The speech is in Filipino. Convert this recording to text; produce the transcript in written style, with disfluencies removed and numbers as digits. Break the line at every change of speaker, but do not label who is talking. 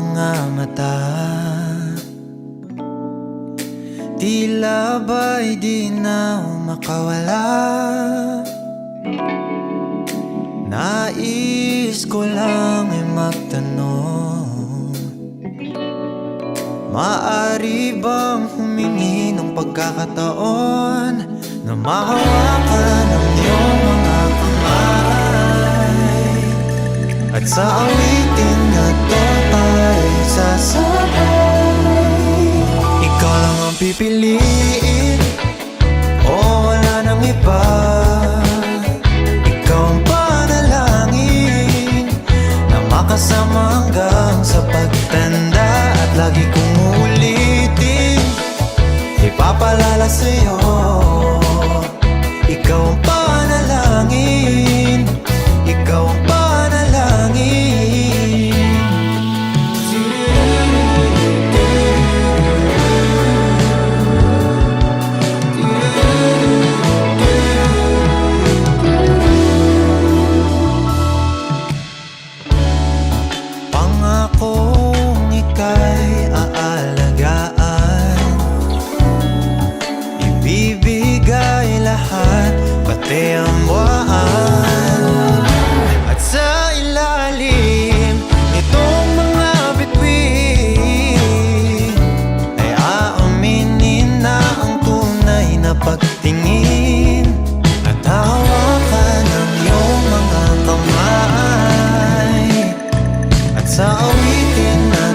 mga mata, tila ba'y di na makawala. Nais ko lang ay magtanong, maaari bang humingi ng pagkakataon na mahawakan ang iyong mga kamay, at sa awitin na to tayo sasabay. Ikaw lang ang pipiliin, o wala nang iba. Ikaw ang panalangin na makasama hanggang sa pagtanda. At lagi kong uulitin, ipapalala sa'yo, ikaw ang panalangin, ikaw ang panalangin. Pangakong ika'y aalagaan, ibibigay lahat, pati ang buwan. At sa ilalim nitong mga bituin ay aaminin na ang tunay na pagtingin, at hawakan ang iyong mga kamay, at sa awitin na